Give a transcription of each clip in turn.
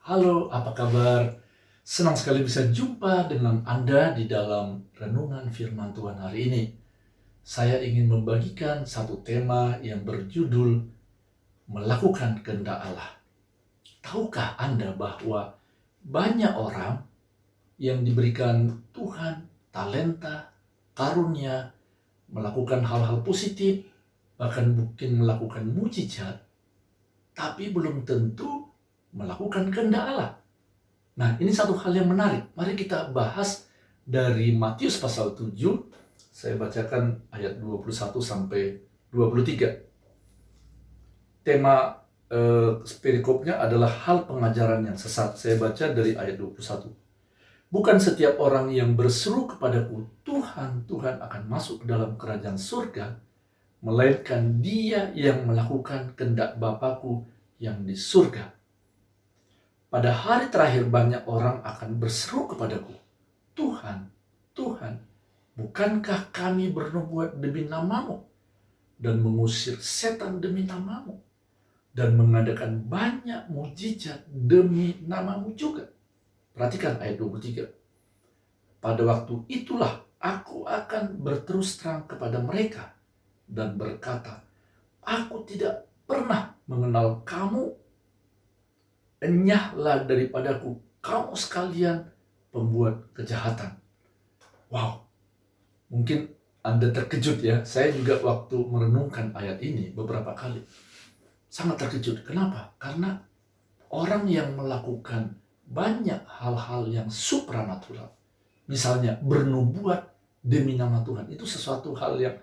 Halo, apa kabar? Senang sekali bisa jumpa dengan Anda di dalam renungan firman Tuhan hari ini. Saya ingin membagikan satu tema yang berjudul Melakukan Kehendak Allah. Tahukah Anda bahwa banyak orang yang diberikan Tuhan talenta, karunia, melakukan hal-hal positif, bahkan mungkin melakukan mujizat, tapi belum tentu melakukan kehendak Allah. Nah, ini satu hal yang menarik. Mari kita bahas dari Matius pasal 7. Saya bacakan ayat 21 sampai 23. Tema perikopnya adalah hal pengajaran yang sesat. Saya baca dari ayat 21. Bukan setiap orang yang berseru kepadaku, Tuhan, Tuhan akan masuk ke dalam kerajaan surga, melainkan dia yang melakukan kehendak Bapa-Ku yang di surga. Pada hari terakhir banyak orang akan berseru kepadaku, Tuhan, Tuhan, bukankah kami bernubuat demi nama-Mu dan mengusir setan demi nama-Mu dan mengadakan banyak mujizat demi nama-Mu juga? Perhatikan ayat 23. Pada waktu itulah aku akan berterus terang kepada mereka dan berkata, aku tidak pernah mengenal kamu. Enyahlah daripadaku, kamu sekalian pembuat kejahatan. Wow, mungkin Anda terkejut ya. Saya juga waktu merenungkan ayat ini beberapa kali sangat terkejut. Kenapa? Karena orang yang melakukan banyak hal-hal yang supranatural, misalnya bernubuat demi nama Tuhan, itu sesuatu hal yang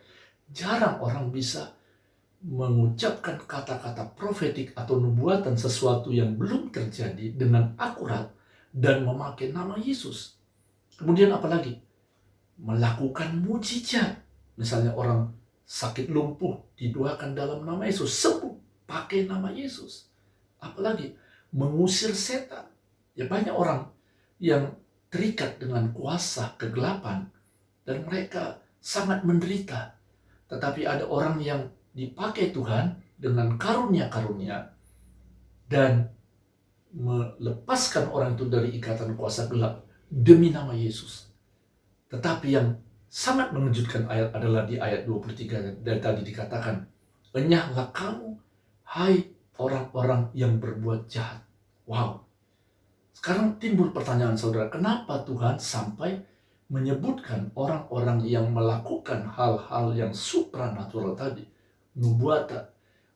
jarang orang bisa mengucapkan kata-kata profetik atau nubuatan sesuatu yang belum terjadi dengan akurat dan memakai nama Yesus. Kemudian apalagi? Melakukan mujizat. Misalnya orang sakit lumpuh didoakan dalam nama Yesus, sembuh pakai nama Yesus. Apalagi? Mengusir setan. Ya, banyak orang yang terikat dengan kuasa kegelapan dan mereka sangat menderita. Tetapi ada orang yang dipakai Tuhan dengan karunia-karunia dan melepaskan orang itu dari ikatan kuasa gelap demi nama Yesus. Tetapi yang sangat mengejutkan ayat adalah di ayat 23 dan tadi dikatakan, enyahlah kamu, hai orang-orang yang berbuat jahat. Wow. Sekarang timbul pertanyaan saudara, kenapa Tuhan sampai menyebutkan orang-orang yang melakukan hal-hal yang supranatural tadi? Nubuatan,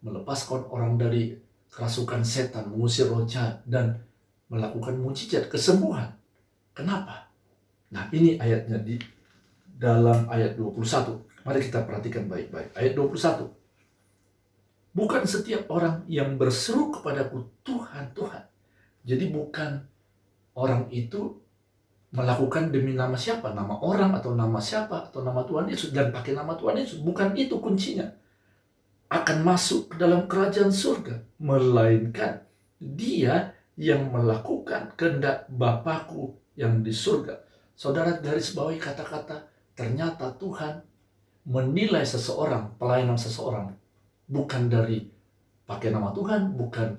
melepaskan orang dari kerasukan setan, mengusir roh jahat, dan melakukan mujizat kesembuhan. Kenapa? Nah, ini ayatnya di dalam ayat 21. Mari kita perhatikan baik-baik. Ayat 21. Bukan setiap orang yang berseru kepadaku, Tuhan, Tuhan. Jadi bukan orang itu melakukan demi nama siapa? Nama orang atau nama siapa? Atau nama Tuhan Yesus. Dan pakai nama Tuhan Yesus. Bukan itu kuncinya. Akan masuk ke dalam kerajaan surga, melainkan dia yang melakukan kehendak Bapa-Ku yang di surga. Saudara, garis bawahi kata-kata ternyata Tuhan menilai seseorang, pelayanan seseorang, bukan dari pakai nama Tuhan, bukan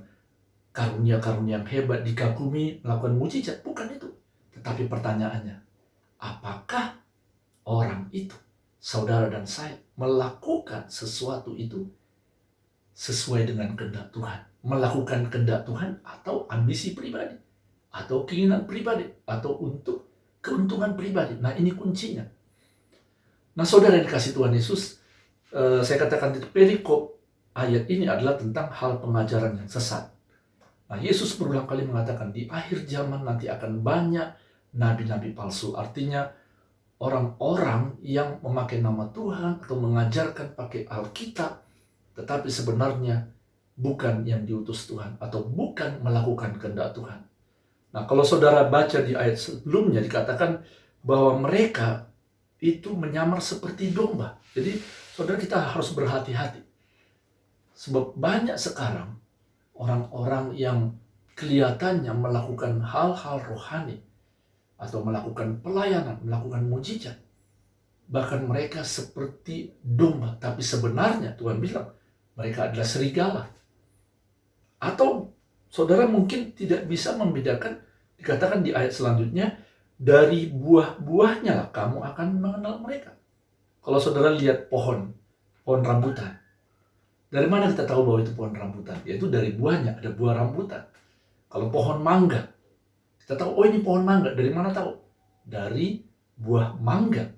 karunia-karunia yang hebat dikagumi, melakukan mujizat, bukan itu. Tetapi pertanyaannya, apakah orang itu, saudara dan saya, melakukan sesuatu itu sesuai dengan kehendak Tuhan, melakukan kehendak Tuhan atau ambisi pribadi, atau keinginan pribadi, atau untuk keuntungan pribadi. Nah, ini kuncinya. Nah, saudara yang dikasih Tuhan Yesus, saya katakan di perikop ayat ini adalah tentang hal pengajaran yang sesat. Nah, Yesus berulang kali mengatakan di akhir zaman nanti akan banyak nabi-nabi palsu. Artinya orang-orang yang memakai nama Tuhan atau mengajarkan pakai Alkitab, tetapi sebenarnya bukan yang diutus Tuhan atau bukan melakukan kehendak Tuhan. Nah, kalau saudara baca di ayat sebelumnya dikatakan bahwa mereka itu menyamar seperti domba. Jadi saudara, kita harus berhati-hati. Sebab banyak sekarang orang-orang yang kelihatannya melakukan hal-hal rohani atau melakukan pelayanan, melakukan mujizat. Bahkan mereka seperti domba, tapi sebenarnya Tuhan bilang mereka adalah serigala. Atau Saudara mungkin tidak bisa membedakan, dikatakan di ayat selanjutnya, dari buah-buahnya lah kamu akan mengenal mereka. Kalau saudara lihat pohon rambutan, dari mana kita tahu bahwa itu pohon rambutan? Yaitu dari buahnya, ada buah rambutan. Kalau pohon mangga, kita tahu, oh ini pohon mangga. Dari mana tahu? Dari buah mangga.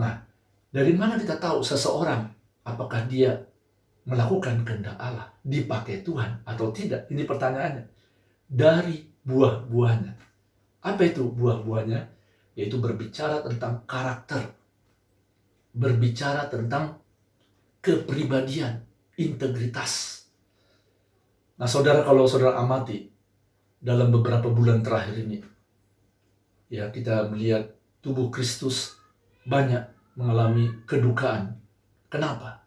Nah, dari mana kita tahu seseorang apakah dia melakukan kehendak Allah, dipakai Tuhan atau tidak? Ini pertanyaannya. Dari buah-buahnya. Apa itu buah-buahnya? Yaitu berbicara tentang karakter, berbicara tentang kepribadian, integritas. Nah, saudara, kalau saudara amati dalam beberapa bulan terakhir ini, ya, kita melihat tubuh Kristus banyak mengalami kedukaan. Kenapa?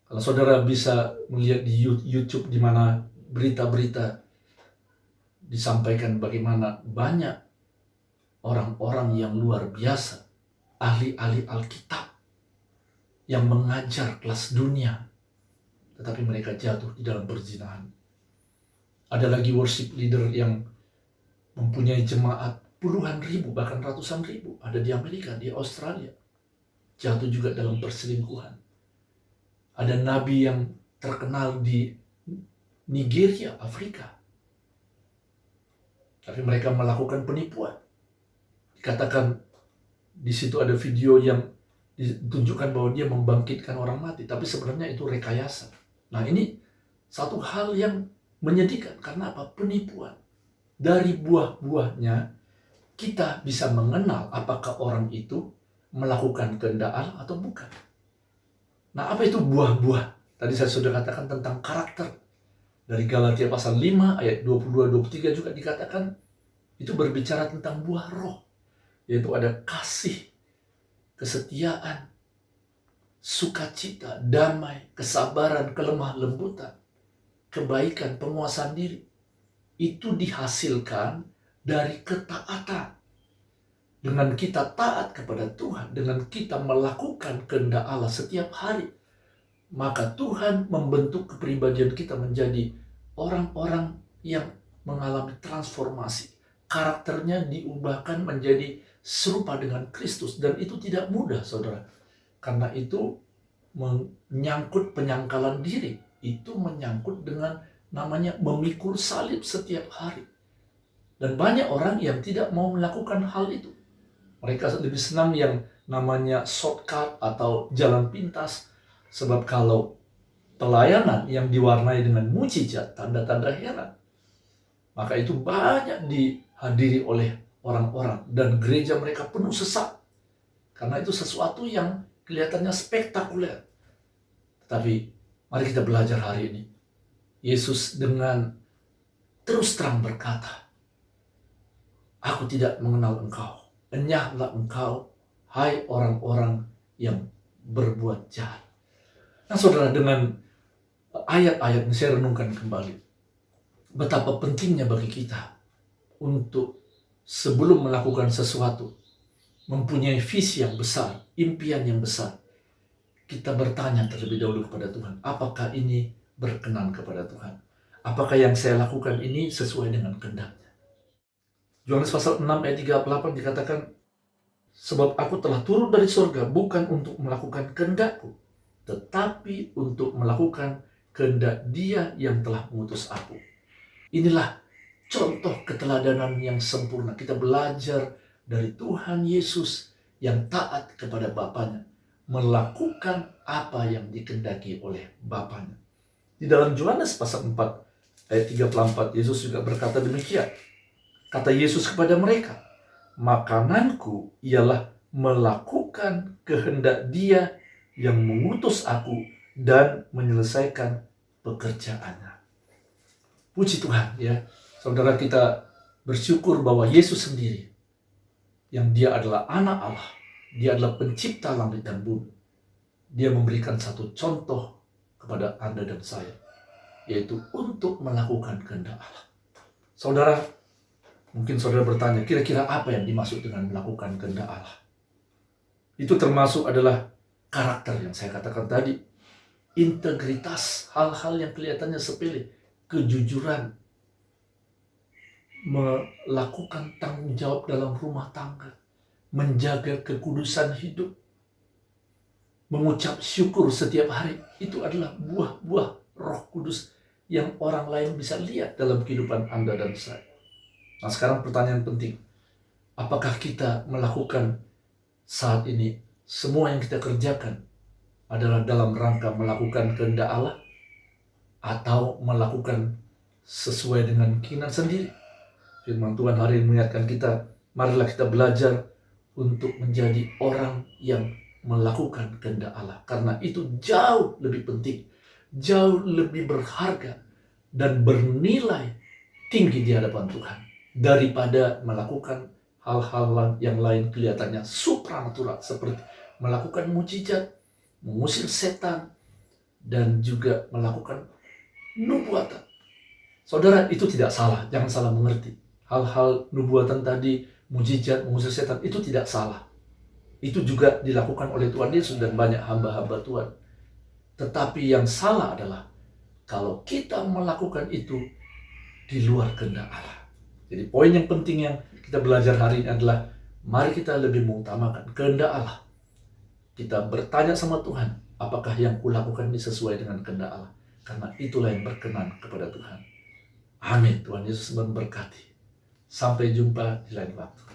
Kalau saudara bisa melihat di YouTube di mana berita-berita disampaikan bagaimana banyak orang-orang yang luar biasa, ahli-ahli Alkitab, yang mengajar kelas dunia, tetapi mereka jatuh di dalam perzinahan. Ada lagi worship leader yang mempunyai jemaat puluhan ribu, bahkan ratusan ribu. Ada di Amerika, di Australia. Jatuh juga dalam perselingkuhan. Ada nabi yang terkenal di Nigeria, Afrika. Tapi mereka melakukan penipuan. Dikatakan di situ ada video yang ditunjukkan bahwa dia membangkitkan orang mati, tapi sebenarnya itu rekayasa. Nah, ini satu hal yang menyedihkan. Karena apa? Penipuan. Dari buah-buahnya kita bisa mengenal apakah orang itu melakukan kehendak Allah atau bukan. Nah, apa itu buah-buah? Tadi saya sudah katakan tentang karakter. Dari Galatia pasal 5 ayat 22-23 juga dikatakan itu berbicara tentang buah roh. Yaitu ada kasih, kesetiaan, sukacita, damai, kesabaran, kelemah lembutan, kebaikan, penguasaan diri. Itu dihasilkan dari ketaatan. Dengan kita taat kepada Tuhan, dengan kita melakukan kehendak Allah setiap hari, maka Tuhan membentuk kepribadian kita menjadi orang-orang yang mengalami transformasi. Karakternya diubahkan menjadi serupa dengan Kristus. Dan itu tidak mudah, saudara. Karena itu menyangkut penyangkalan diri. Itu menyangkut dengan namanya memikul salib setiap hari. Dan banyak orang yang tidak mau melakukan hal itu. Mereka lebih senang yang namanya shortcut atau jalan pintas. Sebab kalau pelayanan yang diwarnai dengan mujizat, tanda-tanda heran, maka itu banyak dihadiri oleh orang-orang. Dan gereja mereka penuh sesak. Karena itu sesuatu yang kelihatannya spektakuler. Tapi mari kita belajar hari ini. Yesus dengan terus terang berkata, "Aku tidak mengenal engkau. Enyahlah engkau, hai orang-orang yang berbuat jahat." Nah, saudara, dengan ayat-ayat ini saya renungkan kembali betapa pentingnya bagi kita untuk sebelum melakukan sesuatu mempunyai visi yang besar, impian yang besar. Kita bertanya terlebih dahulu kepada Tuhan, apakah ini berkenan kepada Tuhan? Apakah yang saya lakukan ini sesuai dengan kehendak-Nya? Yohanes pasal 6 ayat 38 dikatakan, "Sebab aku telah turun dari surga bukan untuk melakukan kehendak-Ku, tetapi untuk melakukan kehendak Dia yang telah mengutus aku." Inilah contoh keteladanan yang sempurna. Kita belajar dari Tuhan Yesus yang taat kepada Bapanya, melakukan apa yang dikehendaki oleh Bapanya. Di dalam Yohanes pasal 4 ayat 34, Yesus juga berkata demikian. Kata Yesus kepada mereka, "Makananku ialah melakukan kehendak Dia yang mengutus aku dan menyelesaikan pekerjaannya." Puji Tuhan, ya. Saudara, kita bersyukur bahwa Yesus sendiri, yang Dia adalah anak Allah, Dia adalah pencipta langit dan bumi. Dia memberikan satu contoh kepada Anda dan saya, yaitu untuk melakukan kehendak Allah. Saudara, mungkin saudara bertanya, kira-kira apa yang dimaksud dengan melakukan kehendak Allah? Itu termasuk adalah karakter yang saya katakan tadi, integritas, hal-hal yang kelihatannya sepele, kejujuran, melakukan tanggung jawab dalam rumah tangga, menjaga kekudusan hidup, mengucap syukur setiap hari. Itu adalah buah-buah Roh Kudus yang orang lain bisa lihat dalam kehidupan Anda dan saya. Nah, sekarang pertanyaan penting. Apakah kita melakukan saat ini semua yang kita kerjakan adalah dalam rangka melakukan kehendak Allah atau melakukan sesuai dengan keinginan sendiri? Firman Tuhan hari ini mengingatkan kita, marilah kita belajar untuk menjadi orang yang melakukan kehendak Allah. Karena itu jauh lebih penting, jauh lebih berharga, dan bernilai tinggi di hadapan Tuhan daripada melakukan hal-hal yang lain kelihatannya supranatural, seperti melakukan mujizat, mengusir setan, dan juga melakukan nubuatan. Saudara, itu tidak salah, jangan salah mengerti. Hal-hal nubuatan tadi, mujizat, mengusir setan, itu tidak salah. Itu juga dilakukan oleh Tuhan Yesus dan banyak hamba-hamba Tuhan. Tetapi yang salah adalah kalau kita melakukan itu di luar kehendak Allah. Jadi poin yang penting yang kita belajar hari ini adalah mari kita lebih mengutamakan kehendak Allah. Kita bertanya sama Tuhan, apakah yang kulakukan ini sesuai dengan kehendak Allah? Karena itulah yang berkenan kepada Tuhan. Amin. Tuhan Yesus memberkati. Sampai jumpa di lain waktu.